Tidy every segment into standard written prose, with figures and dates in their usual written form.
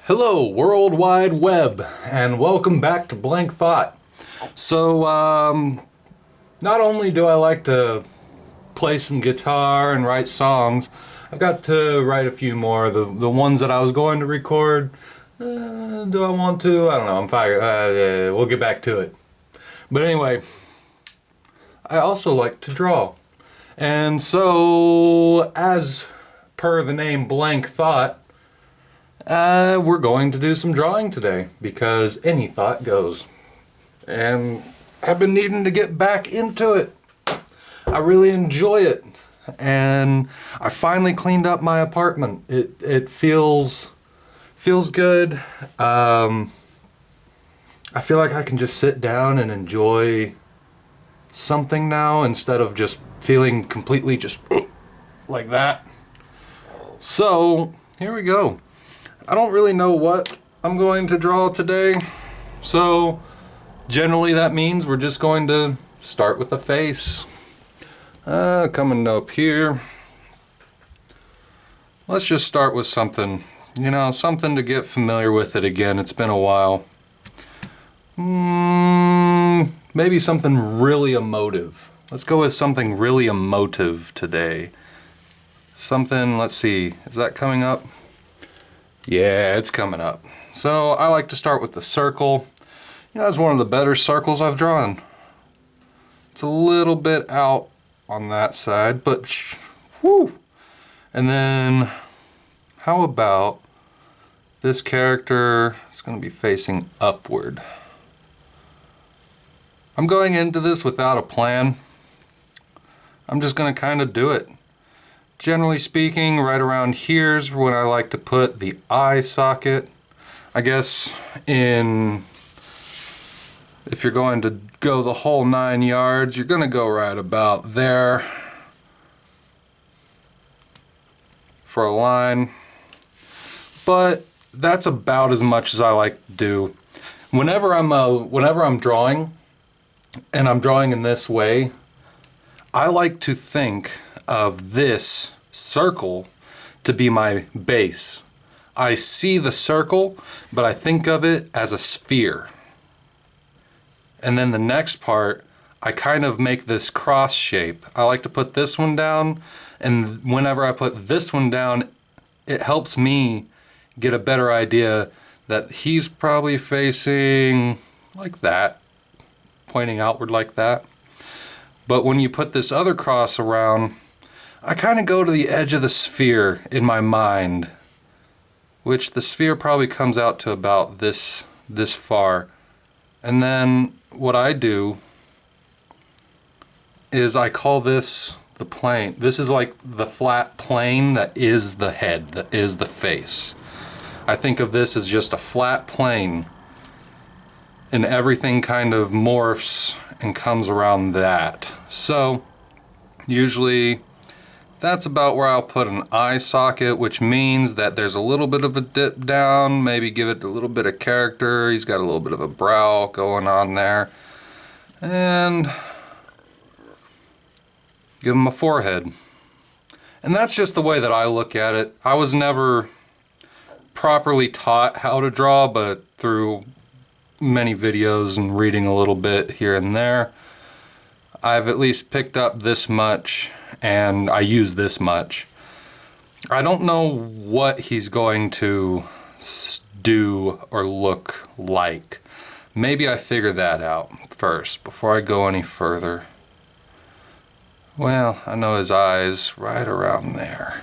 Hello, World Wide Web, and welcome back to Blank Thought. So, not only do I like to play some guitar and write songs, I've got to write a few more. The ones that I was going to record, do I want to? I don't know, I'm fine. We'll get back to it. But anyway, I also like to draw. And so, as per the name Blank Thought, we're going to do some drawing today because any thought goes. And I've been needing to get back into it. I really enjoy it. And I finally cleaned up my apartment. It feels good. I feel like I can just sit down and enjoy something now instead of just feeling completely just like that. So, here we go. I don't really know what I'm going to draw today, so generally that means we're just going to start with a face. Coming up here, let's just start with something, something to get familiar with it again. It's been a while. Maybe something really emotive. Let's go with something really emotive today. Something, let's see, is that coming up? Yeah, it's coming up. So I like to start with the circle. That's one of the better circles I've drawn. It's a little bit out on that side, but whoo! And then how about this character is going to be facing upward. I'm going into this without a plan. I'm just going to kind of do it. Generally speaking, right around here's when I like to put the eye socket. I guess if you're going to go the whole 9 yards, you're going to go right about there for a line. But that's about as much as I like to do. Whenever I'm drawing, and I'm drawing in this way, I like to think of this circle to be my base. I see the circle, but I think of it as a sphere. And then the next part, I kind of make this cross shape. I like to put this one down, and whenever I put this one down, it helps me get a better idea that he's probably facing like that, pointing outward like that. But when you put this other cross around, I kind of go to the edge of the sphere in my mind, which the sphere probably comes out to about this far. And then what I do is I call this the plane. This is like the flat plane that is the head, that is the face. I think of this as just a flat plane, and everything kind of morphs and comes around that. So usually that's about where I'll put an eye socket, which means that there's a little bit of a dip down, maybe give it a little bit of character. He's got a little bit of a brow going on there. And give him a forehead. And that's just the way that I look at it. I was never properly taught how to draw, but through many videos and reading a little bit here and there, I've at least picked up this much, and I use this much. I don't know what he's going to do or look like. Maybe I figure that out first before I go any further. Well, I know his eyes right around there.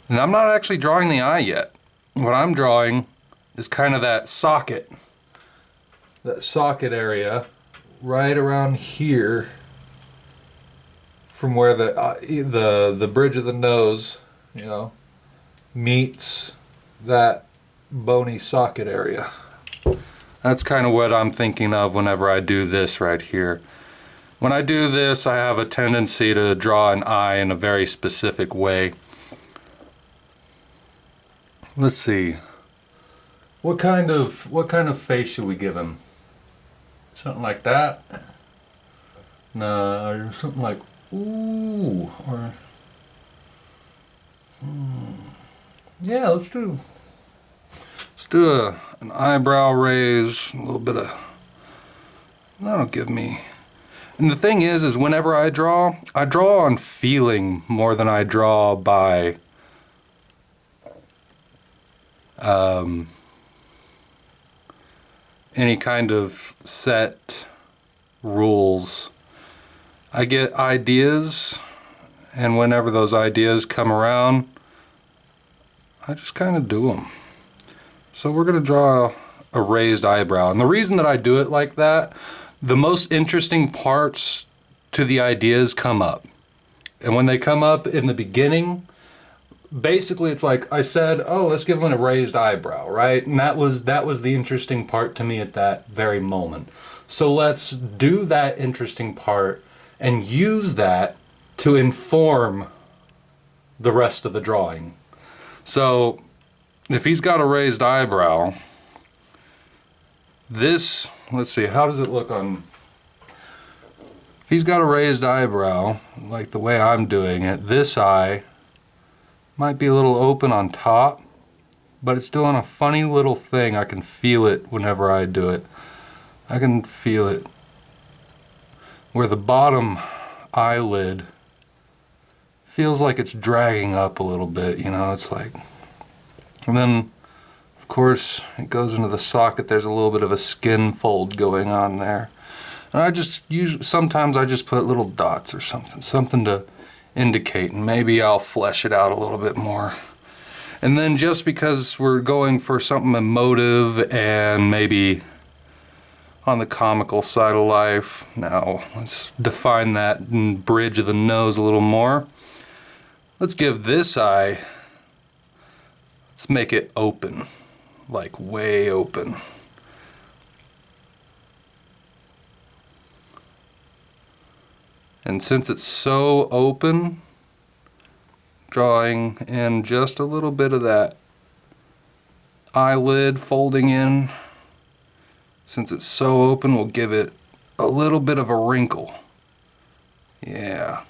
And I'm not actually drawing the eye yet. What I'm drawing is kind of that socket area right around here, from where the bridge of the nose, meets that bony socket area. That's kind of what I'm thinking of whenever I do this right here. When I do this, I have a tendency to draw an eye in a very specific way. Let's see. What kind of face should we give him? Something like that? No, or something like ooh, or yeah, let's do do an eyebrow raise, a little bit of, that'll give me. And the thing is whenever I draw on feeling more than I draw by any kind of set rules. I get ideas, and whenever those ideas come around, I just kind of do them. So we're going to draw a raised eyebrow. And the reason that I do it like that, the most interesting parts to the ideas come up. And when they come up in the beginning, basically it's like I said, oh, let's give them a raised eyebrow, right? And that was the interesting part to me at that very moment. So let's do that interesting part and use that to inform the rest of the drawing. So if he's got a raised eyebrow, this, let's see, how does it look on, if he's got a raised eyebrow, like the way I'm doing it, this eye might be a little open on top, but it's doing a funny little thing. I can feel it whenever I do it. I can feel it where the bottom eyelid feels like it's dragging up a little bit, you know, it's like, and then of course it goes into the socket. There's a little bit of a skin fold going on there. And I just sometimes I just put little dots or something to indicate, and maybe I'll flesh it out a little bit more. And then just because we're going for something emotive and maybe on the comical side of life, now let's define that and bridge of the nose a little more. Let's give this eye, let's make it open, like way open. And since it's so open, drawing in just a little bit of that eyelid folding in, since it's so open, we'll give it a little bit of a wrinkle. Yeah.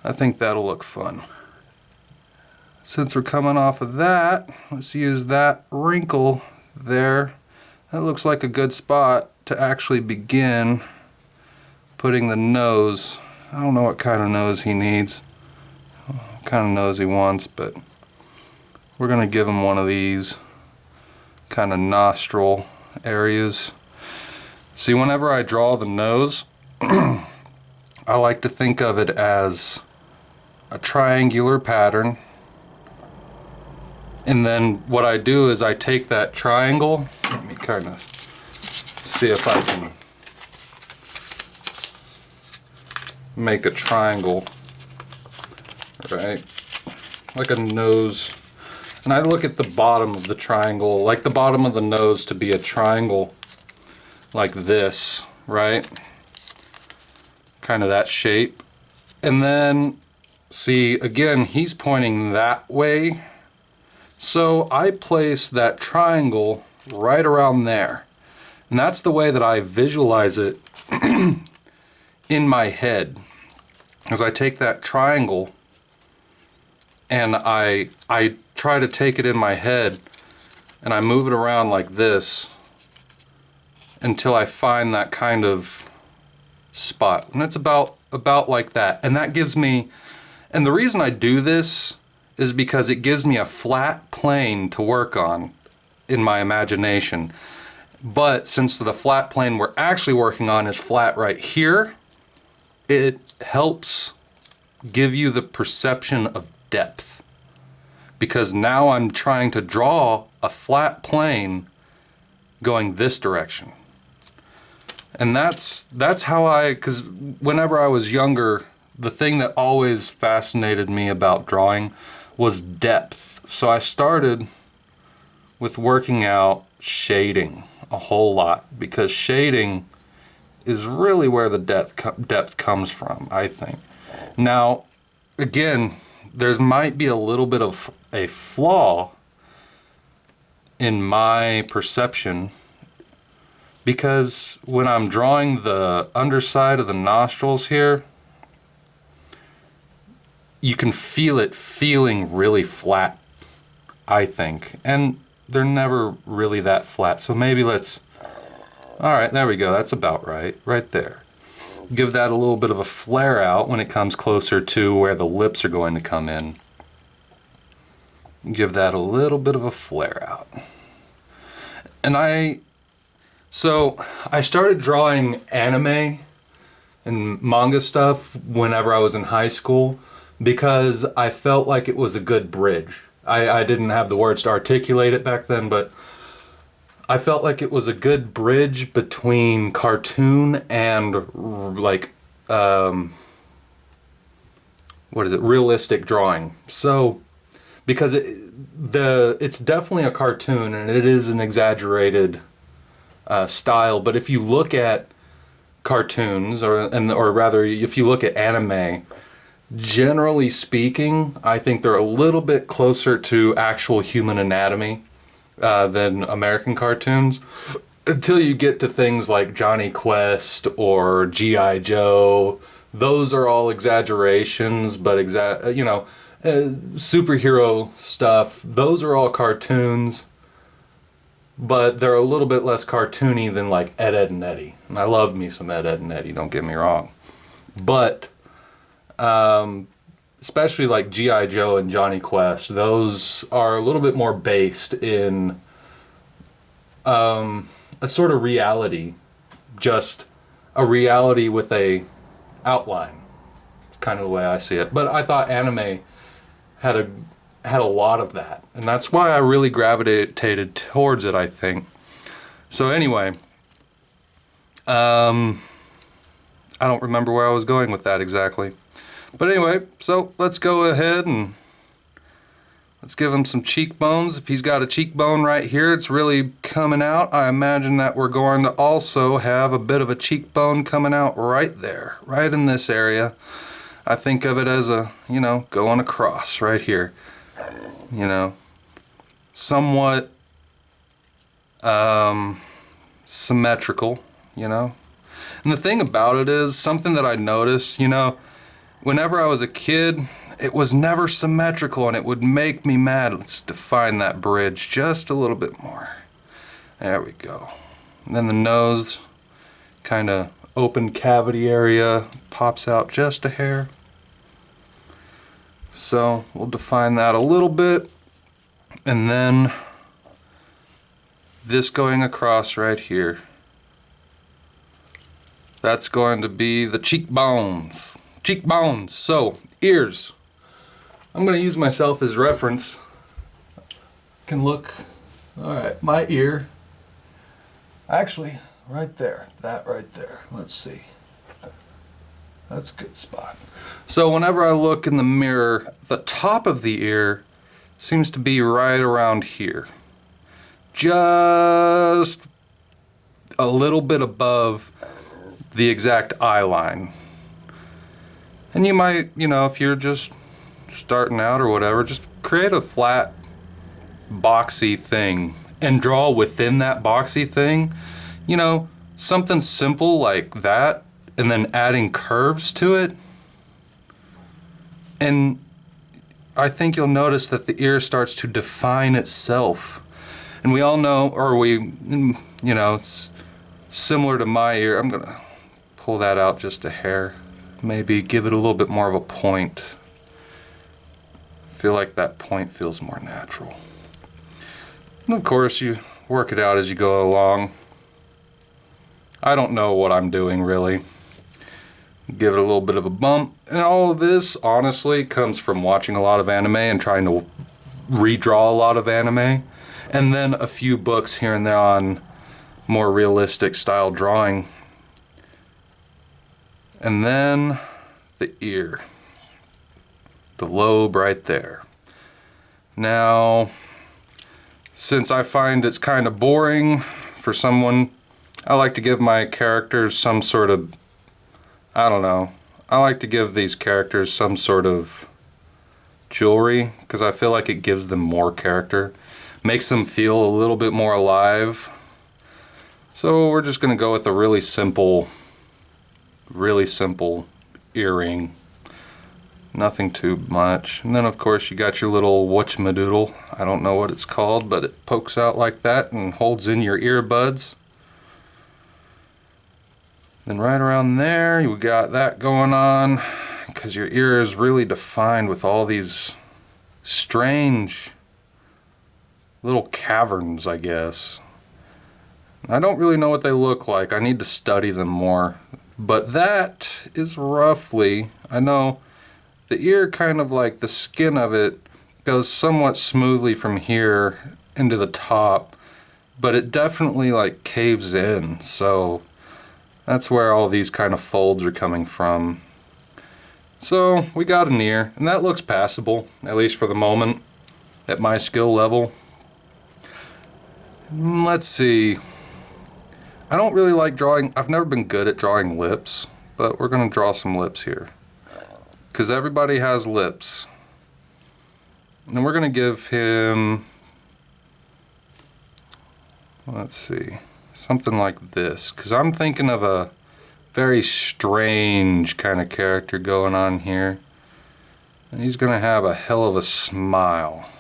I think that'll look fun. Since we're coming off of that, let's use that wrinkle there. That looks like a good spot to actually begin putting the nose. I don't know what kind of nose he needs, what kind of nose he wants, but we're going to give him one of these kind of nostril areas. See, whenever I draw the nose, I like to think of it as a triangular pattern. And then what I do is I take that triangle, let me kind of see if I can make a triangle, right? Like a nose. And I look at the bottom of the triangle, like the bottom of the nose to be a triangle like this, right? Kind of that shape. And then, see, again, he's pointing that way. So I place that triangle right around there. And that's the way that I visualize it in my head. As I take that triangle and I try to take it in my head and I move it around like this until I find that kind of spot. And it's about like that. And that gives me, and the reason I do this is because it gives me a flat plane to work on in my imagination. But since the flat plane we're actually working on is flat right here, it helps give you the perception of depth. Because now I'm trying to draw a flat plane going this direction. And that's how because whenever I was younger, the thing that always fascinated me about drawing was depth. So I started with working out shading a whole lot, because shading is really where the depth comes from, I think. Now, again, there might be a little bit of a flaw in my perception, because when I'm drawing the underside of the nostrils here, you can feel it feeling really flat. I think. And they're never really that flat. So maybe let's, all right, there we go. That's about right there. Give that a little bit of a flare out when it comes closer to where the lips are going to come in. Give that a little bit of a flare out. And so I started drawing anime and manga stuff whenever I was in high school because I felt like it was a good bridge. I didn't have the words to articulate it back then, but I felt like it was a good bridge between cartoon and like, realistic drawing. So, because it's definitely a cartoon and it is an exaggerated style, but if you look at cartoons, or rather if you look at anime, generally speaking, I think they're a little bit closer to actual human anatomy than American cartoons, until you get to things like Johnny Quest or G.I. Joe. Those are all exaggerations, but superhero stuff, those are all cartoons, but they're a little bit less cartoony than like Ed, Edd and Eddy. And I love me some Ed, Edd and Eddy, don't get me wrong. But especially like G.I. Joe and Johnny Quest, those are a little bit more based in a sort of reality, just a reality with a outline. It's kind of the way I see it. But I thought anime had a lot of that, and that's why I really gravitated towards it, I think. So anyway, I don't remember where I was going with that exactly. But anyway, so let's go ahead and let's give him some cheekbones. If he's got a cheekbone right here, it's really coming out. I imagine that we're going to also have a bit of a cheekbone coming out right there, right in this area. I think of it as a, going across right here. Somewhat symmetrical, And the thing about it is, something that I noticed, whenever I was a kid, it was never symmetrical and it would make me mad. Let's define that bridge just a little bit more. There we go. And then the nose, kind of open cavity area, pops out just a hair. So we'll define that a little bit. And then this going across right here. That's going to be the cheekbones. Cheekbones. So, ears. I'm going to use myself as reference. Can look. Alright, my ear. Actually, right there. That right there. Let's see. That's a good spot. So whenever I look in the mirror, the top of the ear seems to be right around here. Just a little bit above the exact eye line. And you might, if you're just starting out or whatever, just create a flat, boxy thing and draw within that boxy thing. Something simple like that, and then adding curves to it. And I think you'll notice that the ear starts to define itself. And we all know, it's similar to my ear. I'm gonna pull that out just a hair. Maybe give it a little bit more of a point. Feel like that point feels more natural. And of course, you work it out as you go along. I don't know what I'm doing really. Give it a little bit of a bump. And all of this, honestly, comes from watching a lot of anime and trying to redraw a lot of anime. And then a few books here and there on more realistic style drawing. And then the ear. The lobe right there. Now, since I find it's kind of boring for someone, I like to give my characters some sort of, I like to give these characters some sort of jewelry because I feel like it gives them more character, makes them feel a little bit more alive. So we're just going to go with a really simple earring. Nothing too much. And then of course you got your little whatchamadoodle. I don't know what it's called, but it pokes out like that and holds in your earbuds. Then right around there you got that going on, because your ear is really defined with all these strange little caverns, I guess. I don't really know what they look like. I need to study them more. But that is roughly, I know the ear kind of like the skin of it goes somewhat smoothly from here into the top, but it definitely like caves in. So that's where all these kind of folds are coming from. So we got an ear, and that looks passable, at least for the moment, at my skill level. Let's see. I don't really like drawing, I've never been good at drawing lips, but we're gonna draw some lips here. Because everybody has lips. And we're gonna give him, let's see, something like this. Because I'm thinking of a very strange kind of character going on here. And he's gonna have a hell of a smile.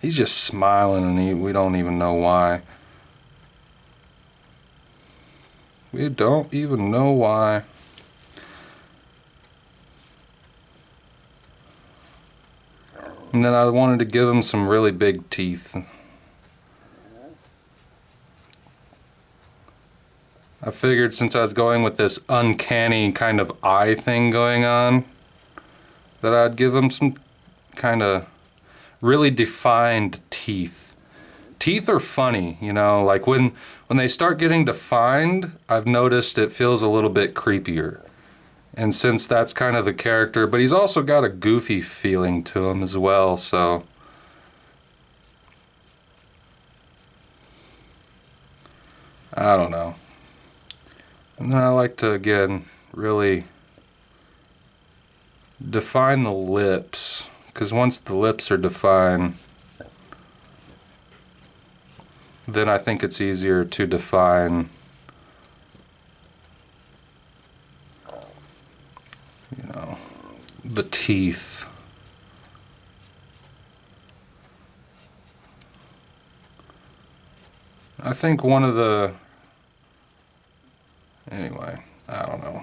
He's just smiling and we don't even know why. We don't even know why. And then I wanted to give him some really big teeth. I figured since I was going with this uncanny kind of eye thing going on, that I'd give him some kind of really defined teeth. Teeth are funny, you know, like when they start getting defined, I've noticed it feels a little bit creepier. And since that's kind of the character, but he's also got a goofy feeling to him as well, so. I don't know. And then I like to, again, really define the lips, because once the lips are defined, then I think it's easier to define, you know, the teeth. I think one of the, anyway, I don't know.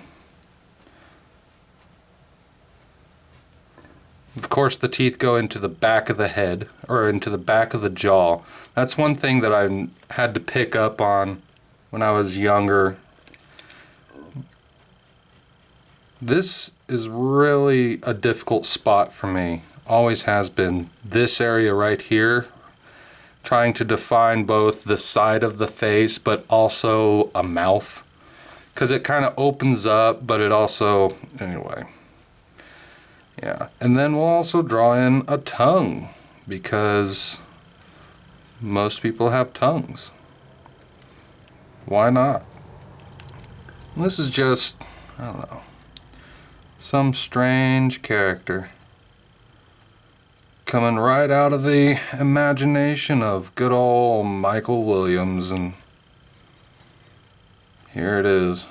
Of course, the teeth go into the back of the head, or into the back of the jaw. That's one thing that I had to pick up on when I was younger. This is really a difficult spot for me. Always has been. This area right here. Trying to define both the side of the face, but also a mouth. Because it kind of opens up, but it also, anyway. Yeah, and then we'll also draw in a tongue, because most people have tongues. Why not? And this is just, I don't know, some strange character coming right out of the imagination of good old Michael Williams, and here it is.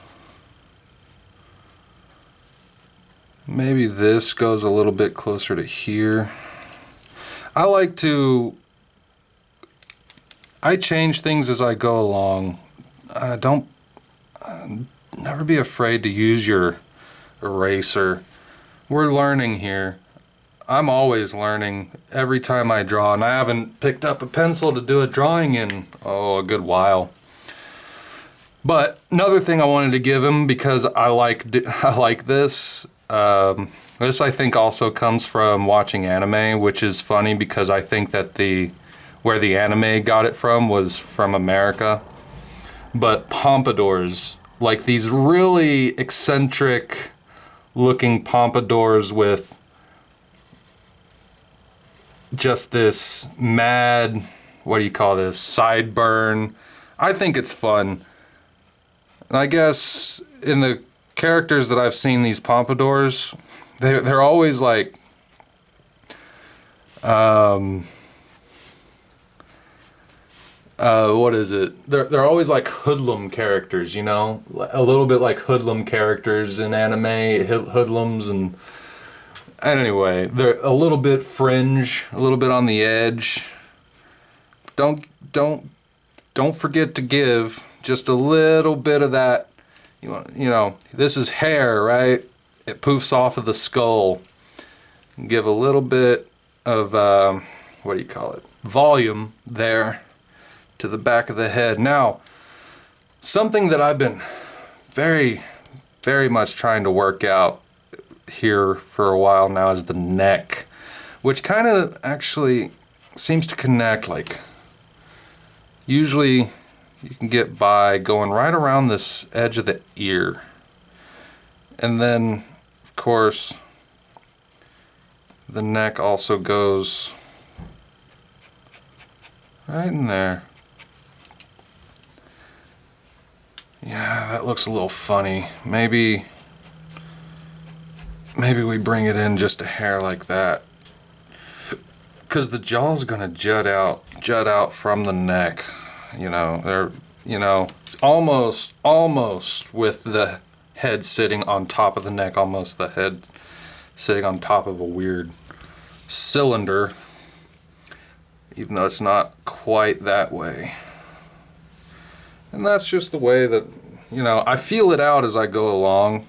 Maybe this goes a little bit closer to here. I change things as I go along. Never be afraid to use your eraser. We're learning here. I'm always learning every time I draw, and I haven't picked up a pencil to do a drawing in, a good while. But another thing I wanted to give him, because I like this. This I think also comes from watching anime, which is funny because I think that where the anime got it from was from America. But pompadours, like these really eccentric looking pompadours with just this mad, what do you call this, sideburn. I think it's fun. And I guess in the characters that I've seen, these pompadours, they're always like what is it? They're always like hoodlum characters, you know, a little bit like hoodlum characters in anime, hoodlums, and Anyway, they're a little bit fringe, a little bit on the edge. Don't forget to give just a little bit of that. You know, this is hair, right? It poofs off of the skull. Give a little bit of what do you call it? Volume there to the back of the head. Now, something that I've been very, very much trying to work out here for a while now is the neck, which kind of actually seems to connect. Like, usually you can get by going right around this edge of the ear, and then of course the neck also goes right in there. Yeah, that looks a little funny. Maybe we bring it in just a hair like that, because the jaw's gonna jut out from the neck. You know, it's almost with the head sitting on top of the neck, almost the head sitting on top of a weird cylinder, even though it's not quite that way. And that's just the way that, you know, I feel it out as I go along.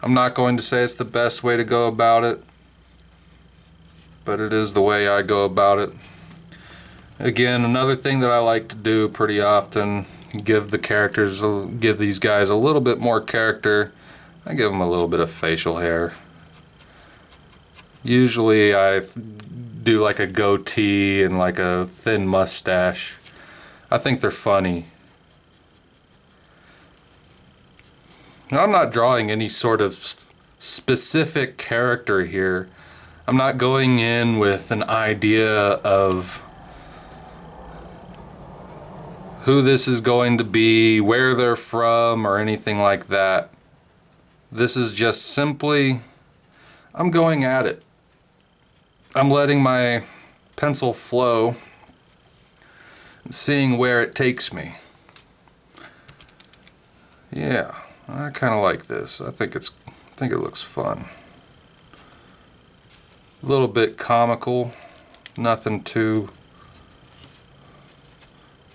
I'm not going to say it's the best way to go about it, but it is the way I go about it. Again, another thing that I like to do pretty often, give these guys a little bit more character. I give them a little bit of facial hair. Usually I do like a goatee and like a thin mustache. I think they're funny. Now, I'm not drawing any sort of specific character here. I'm not going in with an idea of who this is going to be, where they're from, or anything like that. This is just simply, I'm going at it. I'm letting my pencil flow and seeing where it takes me. Yeah, I kind of like this. I think it looks fun. A little bit comical, nothing too.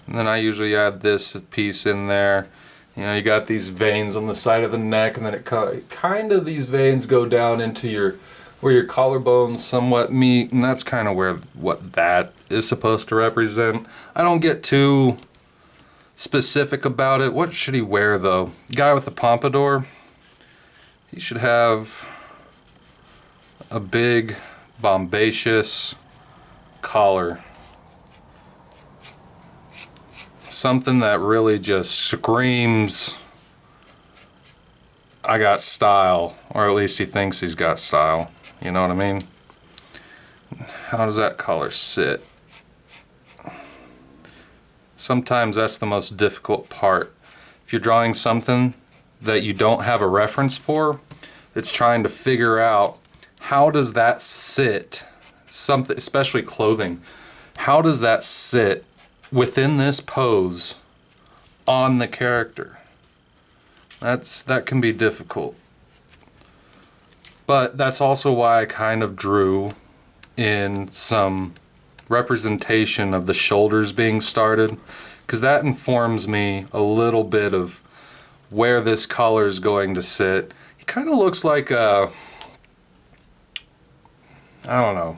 And then I usually add this piece in there. You know, you got these veins on the side of the neck, and then it kind of these veins go down into where your collarbones somewhat meet, and that's kind of what that is supposed to represent. I don't get too specific about it. What should he wear though? Guy with the pompadour, he should have a big bombacious collar. Something that really just screams, I got style, or at least he thinks he's got style. You know what I mean? How does that collar sit? Sometimes that's the most difficult part. If you're drawing something that you don't have a reference for, it's trying to figure out how does that sit, something, especially clothing, how does that sit within this pose on the character. That can be difficult. But that's also why I kind of drew in some representation of the shoulders being started, because that informs me a little bit of where this collar is going to sit. He kind of looks like a, I don't know,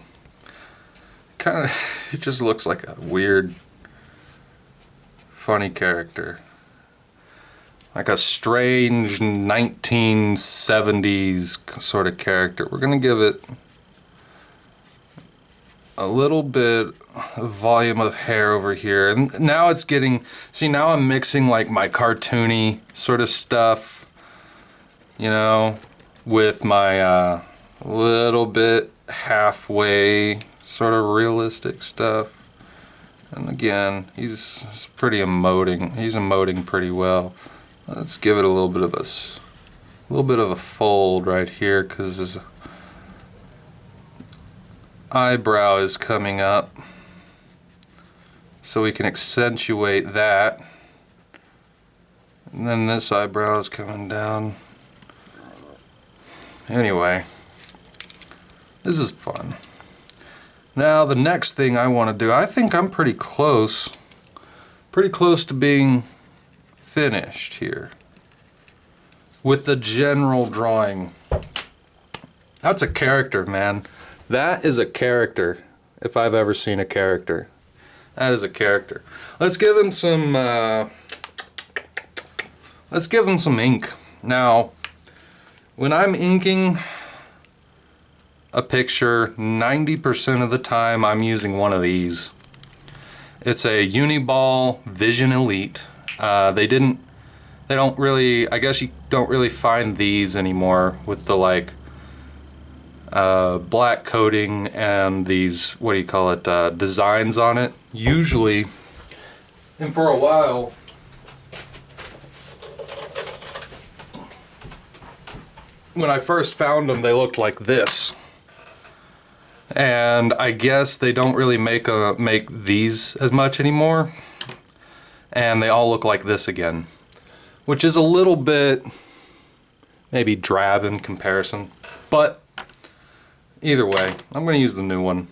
it just looks like a weird, funny character. Like a strange 1970s sort of character. We're gonna give it a little bit of volume of hair over here. And now it's getting, see, now I'm mixing like my cartoony sort of stuff, you know, with my little bit halfway sort of realistic stuff. And again, he's pretty emoting. He's emoting pretty well. Let's give it a little bit of a fold right here, because his eyebrow is coming up, so we can accentuate that. And then this eyebrow is coming down. Anyway, This is fun. Now the next thing I want to do, I think I'm pretty close to being finished here with the general drawing. That's a character, man. That is a character, if I've ever seen a character. That is a character. Let's give him some ink. Now, when I'm inking a picture, 90% of the time I'm using one of these. It's a Uniball Vision Elite. They don't really, I guess you don't really find these anymore with the like black coating and these, what do you call it, designs on it. Usually, and for a while, when I first found them, they looked like this. And I guess they don't really make these as much anymore. And they all look like this again, which is a little bit maybe drab in comparison. But either way, I'm going to use the new one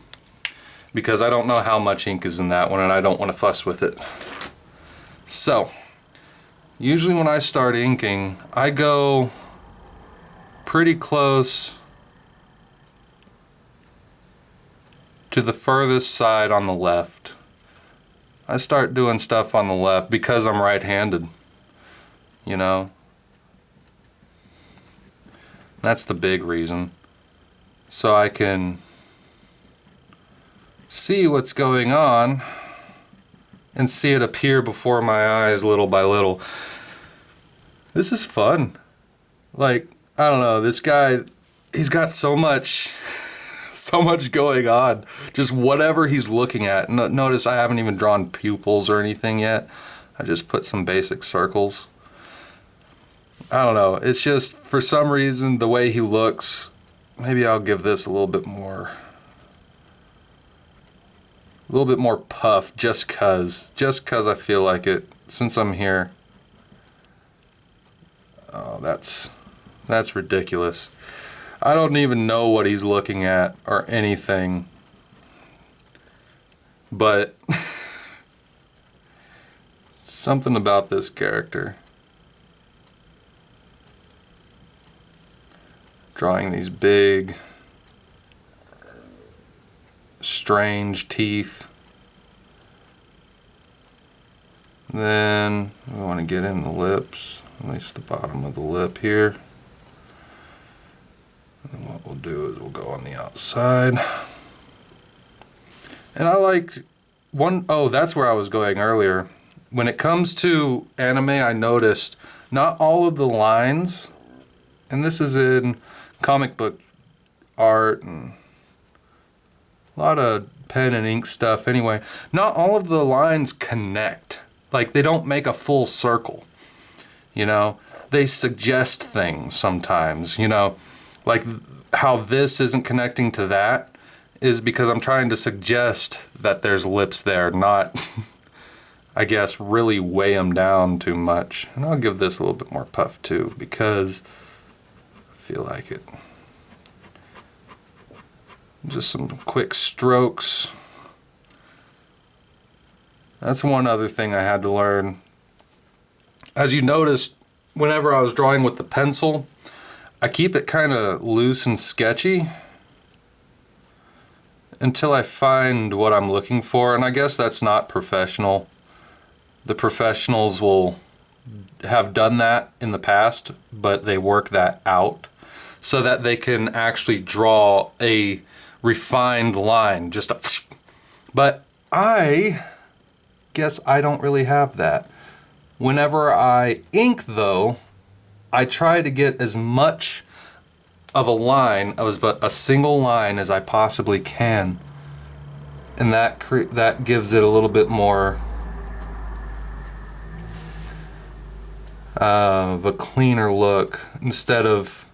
because I don't know how much ink is in that one and I don't want to fuss with it. So, usually when I start inking, I go pretty close to the furthest side on the left. I start doing stuff on the left because I'm right-handed, you know. That's the big reason. So I can see what's going on and see it appear before my eyes little by little. This is fun. Like, I don't know, this guy, he's got so much going on. Just whatever he's looking at. Notice I haven't even drawn pupils or anything yet. I just put some basic circles. I don't know, it's just, for some reason, the way he looks, maybe I'll give this a little bit more puff just cause I feel like it, since I'm here. Oh, that's ridiculous. I don't even know what he's looking at or anything, but something about this character. Drawing these big, strange teeth. Then we want to get in the lips, at least the bottom of the lip here. And what we'll do is we'll go on the outside. And I like oh, that's where I was going earlier. When it comes to anime, I noticed not all of the lines, and this is in comic book art and a lot of pen and ink stuff anyway, not all of the lines connect. Like, they don't make a full circle, you know? They suggest things sometimes, you know? Like, how this isn't connecting to that is because I'm trying to suggest that there's lips there, not, I guess, really weigh them down too much. And I'll give this a little bit more puff too, because I feel like it. Just some quick strokes. That's one other thing I had to learn. As you noticed, whenever I was drawing with the pencil, I keep it kind of loose and sketchy until I find what I'm looking for, and I guess that's not professional. The professionals will have done that in the past, but they work that out so that they can actually draw a refined line, just a but I guess I don't really have that. Whenever I ink though, I try to get as much of a line, as a single line as I possibly can, and that gives it a little bit more of a cleaner look instead of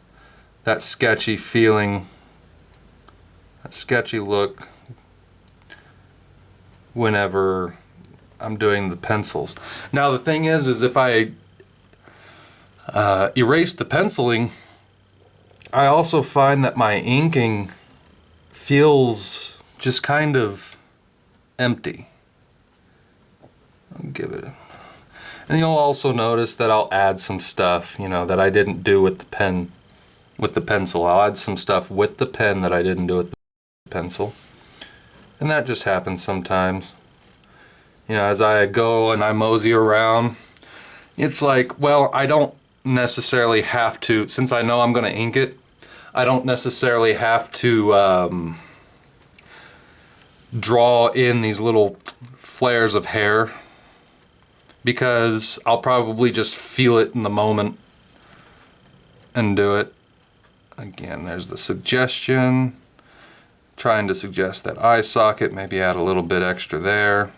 that sketchy feeling, that sketchy look whenever I'm doing the pencils. Now the thing is if I erase the penciling, I also find that my inking feels just kind of empty. I'll give it a... And you'll also notice that I'll add some stuff, you know, that I didn't do with the pen, with the pencil. I'll add some stuff with the pen that I didn't do with the pencil. And that just happens sometimes. You know, as I go and I mosey around, it's like, well, I don't necessarily have to, since I know I'm going to ink it, I don't necessarily have to draw in these little flares of hair, because I'll probably just feel it in the moment and do it. Again, there's the suggestion. Trying to suggest that eye socket, maybe add a little bit extra there.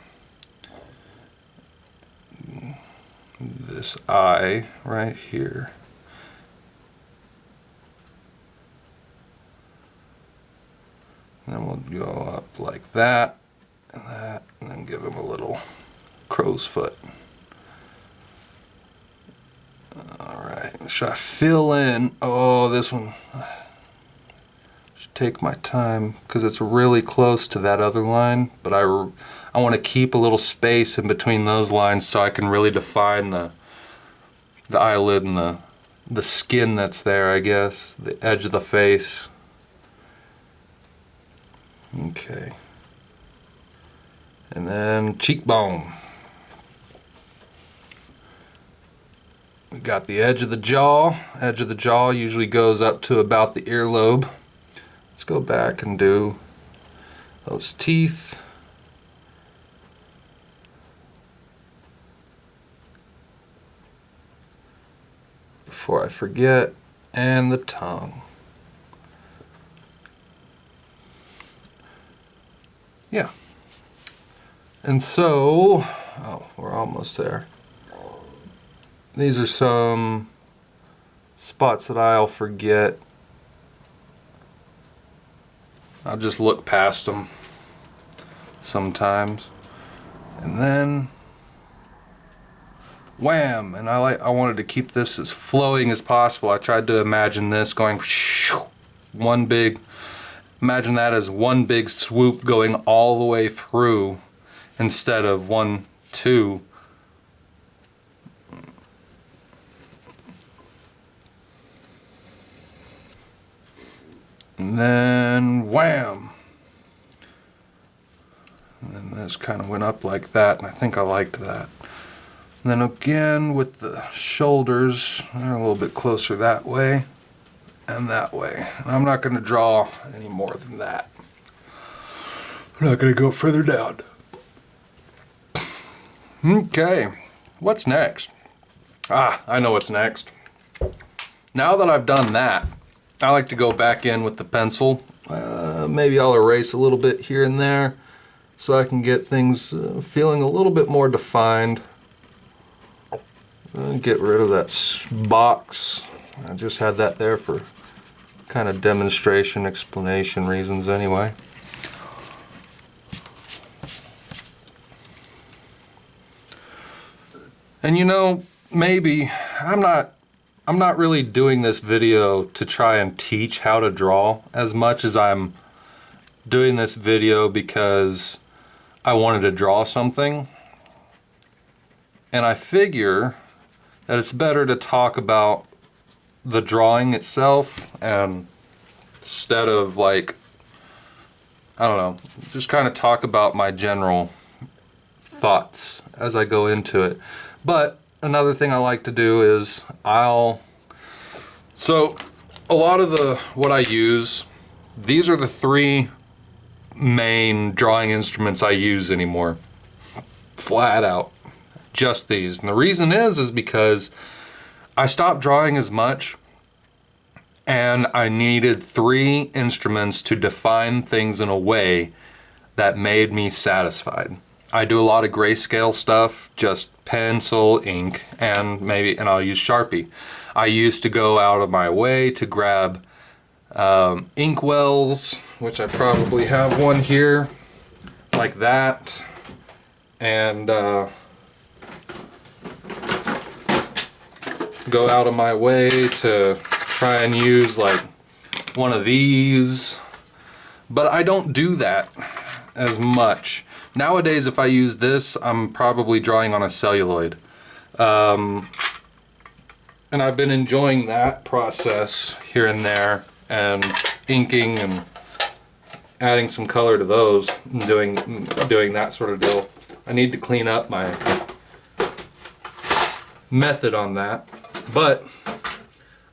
This eye right here. And then we'll go up like that, and then give him a little crow's foot. Alright, should I fill in? Oh, this one. Should take my time because it's really close to that other line, but I want to keep a little space in between those lines so I can really define the eyelid and the skin that's there, I guess, the edge of the face. Okay. And then cheekbone. We got the edge of the jaw. Edge of the jaw usually goes up to about the earlobe. Let's go back and do those teeth. Before I forget, and the tongue. Yeah. And so, oh, we're almost there. These are some spots that I'll forget. I'll just look past them sometimes. And then wham! And I wanted to keep this as flowing as possible. I tried to imagine this going one big, imagine that as one big swoop going all the way through instead of 1, 2. And then wham! And then this kind of went up like that, and I think I liked that. And then again with the shoulders, they're a little bit closer that way and that way. And I'm not going to draw any more than that. I'm not going to go further down. Okay, what's next? I know what's next. Now that I've done that, I like to go back in with the pencil. Maybe I'll erase a little bit here and there so I can get things feeling a little bit more defined. Get rid of that box. I just had that there for kind of demonstration, explanation reasons anyway. And you know, maybe I'm not really doing this video to try and teach how to draw as much as I'm doing this video because I wanted to draw something. And I figure that it's better to talk about the drawing itself and instead of like, I don't know, just kind of talk about my general thoughts as I go into it. But another thing I like to do is so a lot of what I use, these are the 3 main drawing instruments I use anymore. Flat out. Just these. And the reason is because I stopped drawing as much and I needed 3 instruments to define things in a way that made me satisfied. I do a lot of grayscale stuff, just pencil, ink, and I'll use Sharpie. I used to go out of my way to grab ink wells, which I probably have one here, like that, and go out of my way to try and use like one of these. But I don't do that as much. Nowadays, if I use this, I'm probably drawing on a celluloid. And I've been enjoying that process here and there, and inking and adding some color to those, and doing that sort of deal. I need to clean up my method on that, but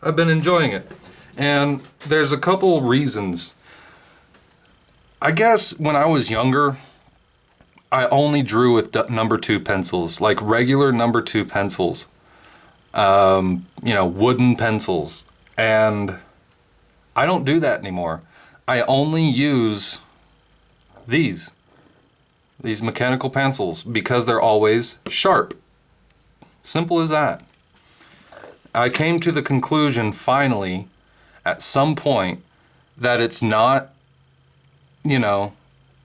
I've been enjoying it. And there's a couple reasons. I guess when I was younger, I only drew with number 2 pencils, like regular number 2 pencils. You know, wooden pencils. And I don't do that anymore. I only use these mechanical pencils because they're always sharp. Simple as that. I came to the conclusion finally at some point that it's not, you know,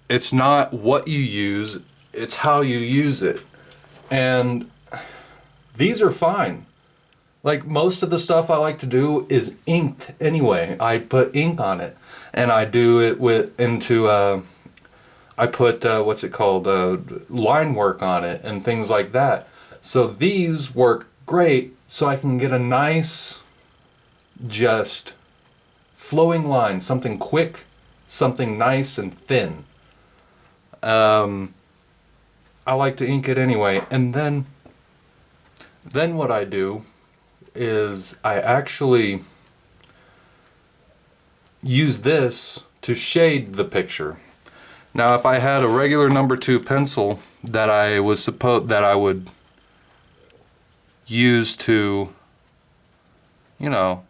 it's not what you use, it's how you use it. And these are fine. Like most of the stuff I like to do is inked anyway. I put ink on it, and I do it I put what's it called, line work on it and things like that. So these work great, so I can get a nice, just flowing line, something quick, something nice and thin. I like to ink it anyway, and then what I do is I actually use this to shade the picture. Now, if I had a regular number 2 pencil that I would use to, you know,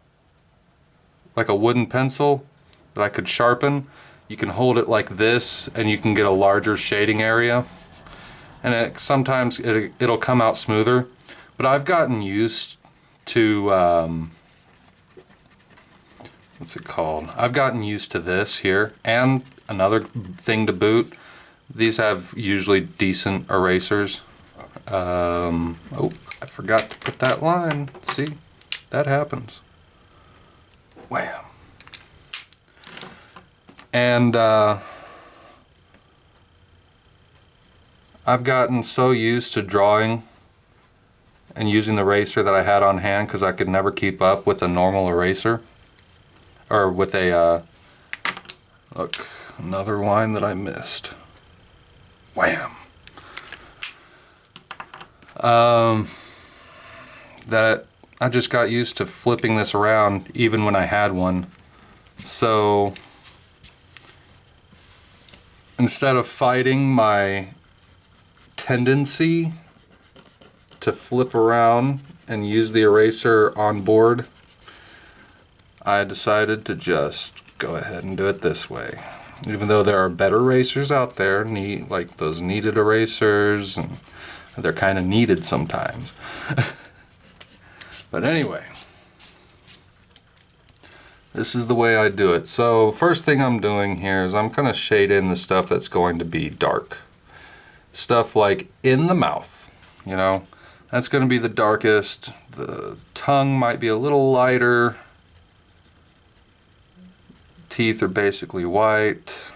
like a wooden pencil that I could sharpen, you can hold it like this and you can get a larger shading area, and sometimes it'll come out smoother. But I've gotten used to what's it called? I've gotten used to this here, and another thing to boot, these have usually decent erasers. Oh, I forgot to put that line. See, that happens. Wham. And I've gotten so used to drawing and using the eraser that I had on hand, because I could never keep up with a normal eraser, or with a look, another line that I missed. Wham. That I just got used to flipping this around even when I had one. So instead of fighting my tendency to flip around and use the eraser on board, I decided to just go ahead and do it this way. Even though there are better erasers out there, like those kneaded erasers, and they're kind of needed sometimes. But anyway, this is the way I do it. So first thing I'm doing here is I'm kind of shading the stuff that's going to be dark. Stuff like in the mouth, you know, that's going to be the darkest. The tongue might be a little lighter. Teeth are basically white.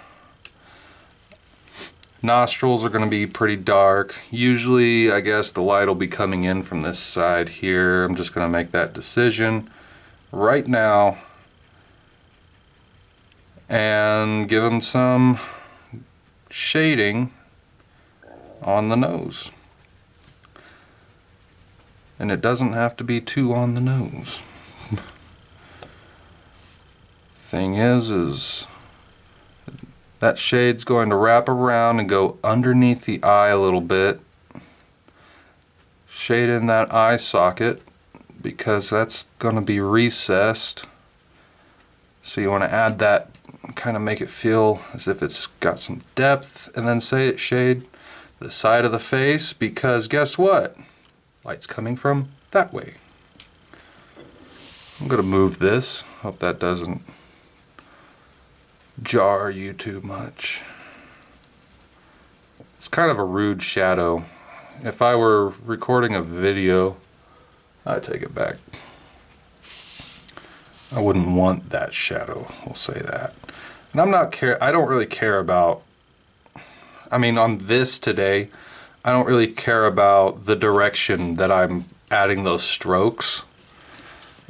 Nostrils are going to be pretty dark. Usually, I guess the light will be coming in from this side here. I'm just going to make that decision right now and give them some shading on the nose. And it doesn't have to be too on the nose. Thing is that shade's going to wrap around and go underneath the eye a little bit. Shade in that eye socket, because that's going to be recessed. So you want to add that, kind of make it feel as if it's got some depth, and then shade the side of the face, because guess what? Light's coming from that way. I'm going to move this. Hope that doesn't jar you too much. It's kind of a rude shadow. If I were recording a video, I'd take it back. I wouldn't want that shadow, we'll say that. And I don't really care about, I mean, on this today, I don't really care about the direction that I'm adding those strokes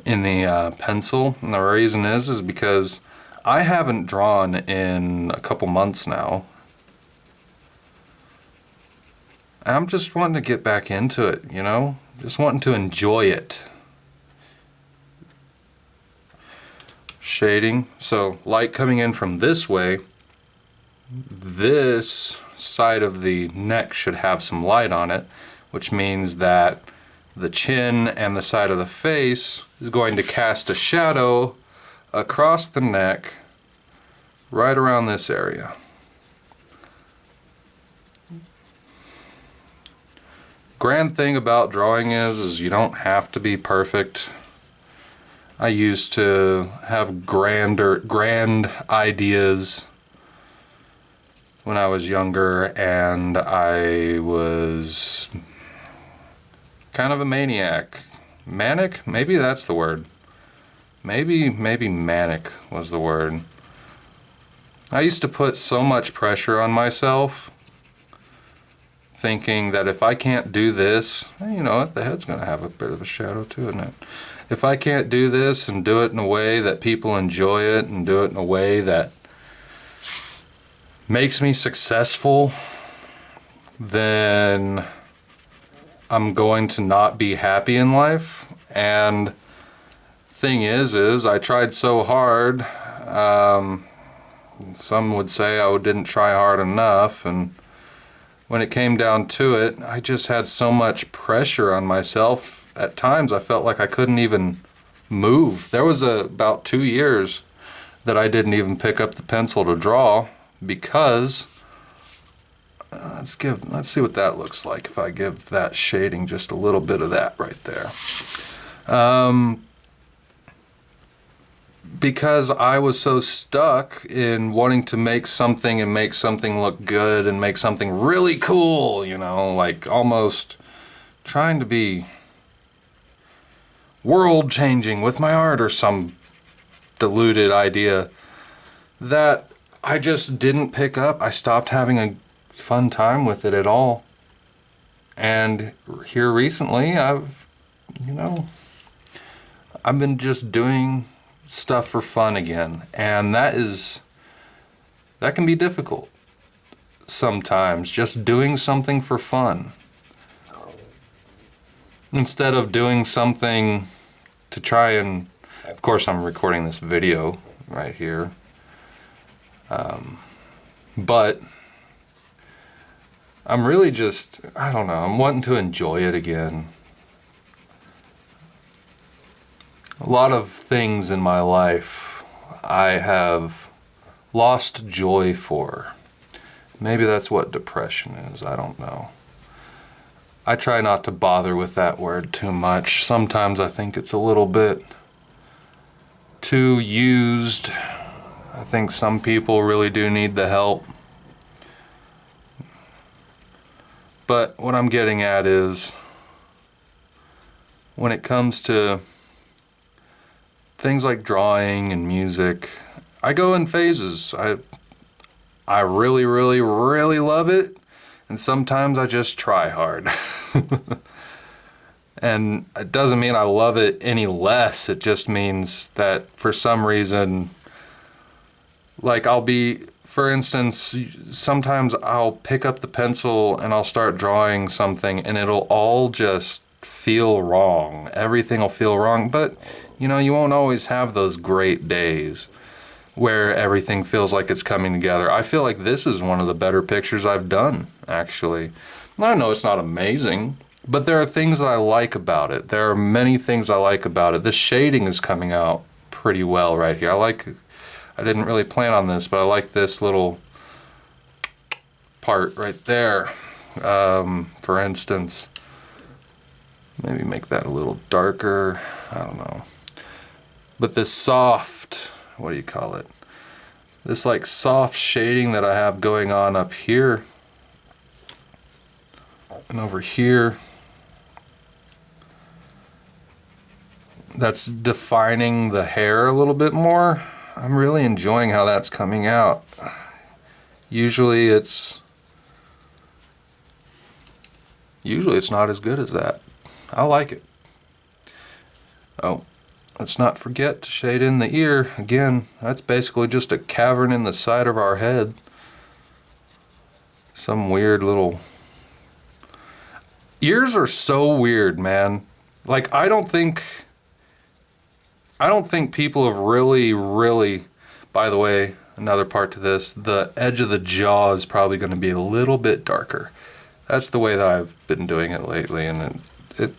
in the pencil. And the reason is because I haven't drawn in a couple months now. And I'm just wanting to get back into it, you know? Just wanting to enjoy it. Shading, so light coming in from this way, this side of the neck should have some light on it, which means that the chin and the side of the face is going to cast a shadow across the neck right around this area. Grand thing about drawing is you don't have to be perfect. I used to have grand ideas when I was younger, and I was kind of a maniac. Manic? Maybe that's the word. Maybe manic was the word. I used to put so much pressure on myself, thinking that if I can't do this, you know what, the head's gonna have a bit of a shadow too, isn't it? If I can't do this and do it in a way that people enjoy it and do it in a way that makes me successful, then I'm going to not be happy in life. And thing is I tried so hard. Some would say I didn't try hard enough, and when it came down to it, I just had so much pressure on myself. At times I felt like I couldn't even move. There was about 2 years that I didn't even pick up the pencil to draw because let's see what that looks like if I give that shading just a little bit of that right there. Because I was so stuck in wanting to make something and make something look good and make something really cool, you know, like almost trying to be world changing with my art or some diluted idea, that I just didn't pick up. I stopped having a fun time with it at all. And here recently I've been just doing stuff for fun again, and that can be difficult sometimes, just doing something for fun instead of doing something to try and, of course I'm recording this video right here, but I'm really just, I don't know, I'm wanting to enjoy it again. A lot of things in my life I have lost joy for. Maybe that's what depression is, I don't know. I try not to bother with that word too much. Sometimes I think it's a little bit too used. I think some people really do need the help. But what I'm getting at is, when it comes to things like drawing and music, I go in phases. I really, really, really love it, and sometimes I just try hard. And it doesn't mean I love it any less. It just means that for some reason, like for instance, sometimes I'll pick up the pencil and I'll start drawing something and it'll all just feel wrong. Everything will feel wrong, but you know, you won't always have those great days where everything feels like it's coming together. I feel like this is one of the better pictures I've done, actually. I know it's not amazing, but there are things that I like about it. There are many things I like about it. The shading is coming out pretty well right here. I didn't really plan on this, but I like this little part right there. For instance, maybe make that a little darker. I don't know. But this soft, what do you call it? This like soft shading that I have going on up here and over here, that's defining the hair a little bit more. I'm really enjoying how that's coming out. Usually it's not as good as that. I like it. Oh, let's not forget to shade in the ear. Again, that's basically just a cavern in the side of our head. Some weird little... Ears are so weird, man. Like, I don't think people have really, by the way, another part to this, the edge of the jaw is probably going to be a little bit darker. That's the way that I've been doing it lately, and it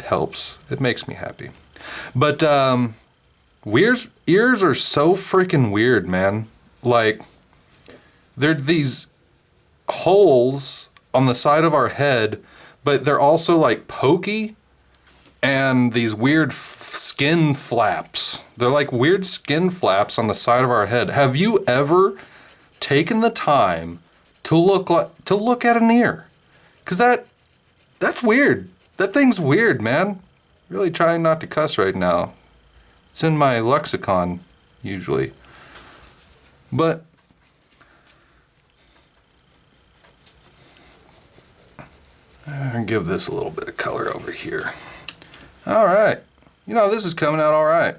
helps. It makes me happy. But ears are so freaking weird, man. Like, they're these holes on the side of our head, but they're also like pokey, and these weird skin flaps. They're like weird skin flaps on the side of our head. Have you ever taken the time to look at an ear? 'Cause that's weird. That thing's weird, man. Really trying not to cuss right now. It's in my lexicon usually. But I'll give this a little bit of color over here. All right. You know, this is coming out all right.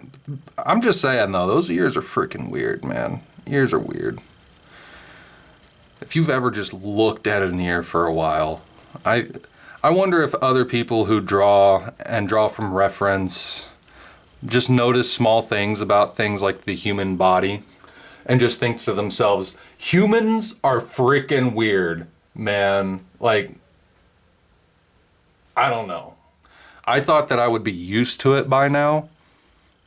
I'm just saying, though, those ears are freaking weird, man. Ears are weird. If you've ever just looked at an ear for a while, I wonder if other people who draw from reference just notice small things about things like the human body and just think to themselves, humans are freaking weird, man. Like, I don't know. I thought that I would be used to it by now,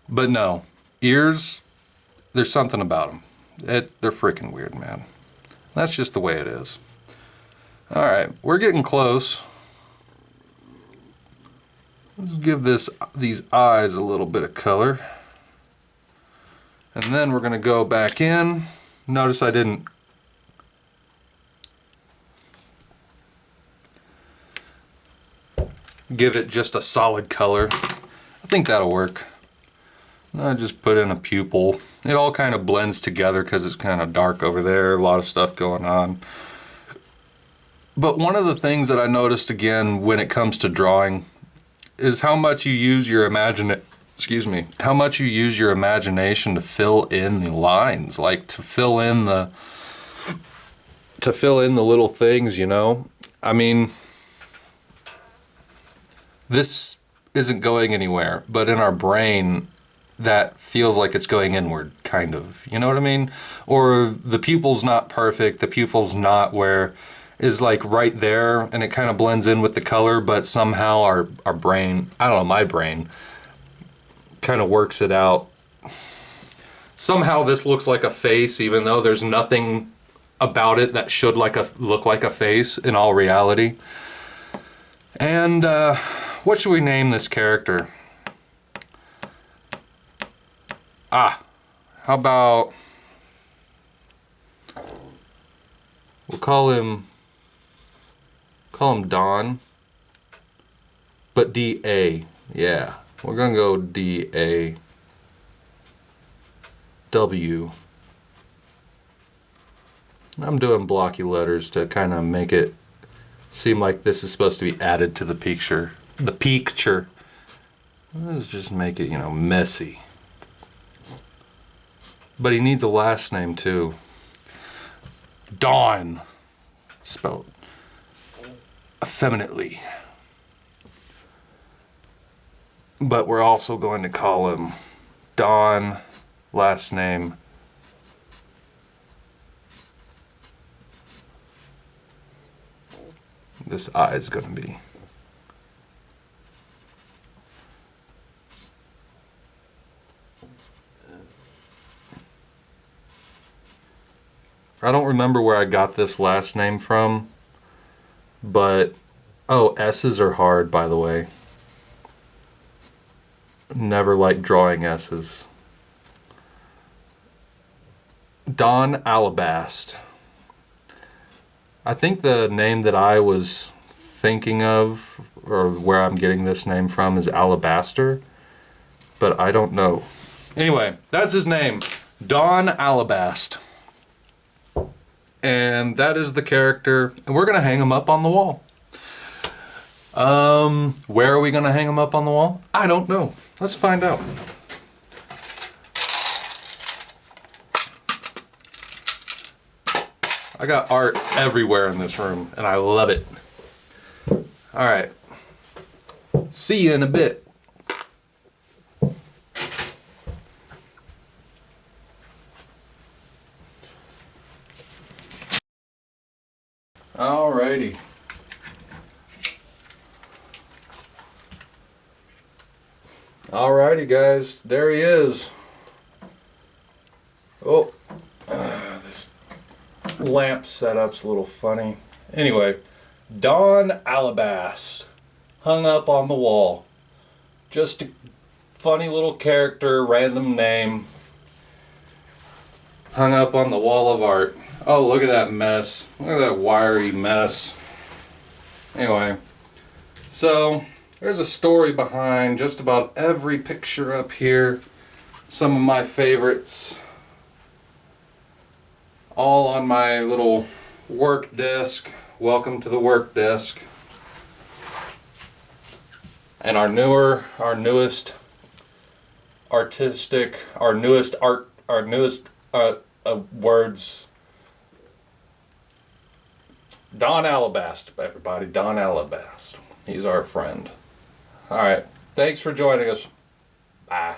but no. Ears, there's something about them. They're freaking weird, man. That's just the way it is. All right, we're getting close. Let's give these eyes a little bit of color. And then we're gonna go back in. Notice I didn't give it just a solid color. I think that'll work. I just put in a pupil. It all kind of blends together because it's kind of dark over there, a lot of stuff going on. But one of the things that I noticed again when it comes to drawing is how much you use your imagination to fill in the lines, like to fill in the little things, you know? I mean, this isn't going anywhere, but in our brain, that feels like it's going inward, kind of. You know what I mean? Or the pupil's not perfect, the pupil's not where is like right there, and it kind of blends in with the color, but somehow our brain, I don't know, my brain kind of works it out. Somehow this looks like a face, even though there's nothing about it that should look like a face in all reality. And what should we name this character? How about we'll call him Don, but D-A. Yeah, we're gonna go D-A-W. I'm doing blocky letters to kind of make it seem like this is supposed to be added to the picture. Let's just make it, you know, messy. But he needs a last name too. Dawn, spelled effeminately. But we're also going to call him Don, last name this eye is going to be. I don't remember where I got this last name from, but S's are hard, by the way. Never liked drawing S's. Don Alibast. I think the name that I was thinking of, or where I'm getting this name from, is Alabaster, but I don't know. Anyway, that's his name. Don Alibast. And that is the character, and we're gonna hang him up on the wall. Where are we gonna hang him up on the wall? I don't know. Let's find out. I got art everywhere in this room, and I love it. All right. See you in a bit. Alrighty. Alrighty, guys. There he is. Oh, this lamp setup's a little funny. Anyway, Don Alibast, hung up on the wall. Just a funny little character, random name, hung up on the wall of art. Oh, look at that mess. Look at that wiry mess. Anyway, so there's a story behind just about every picture up here. Some of my favorites. All on my little work desk. Welcome to the work desk. And our newest words. Don Alibast, everybody. Don Alibast. He's our friend. Alright. Thanks for joining us. Bye.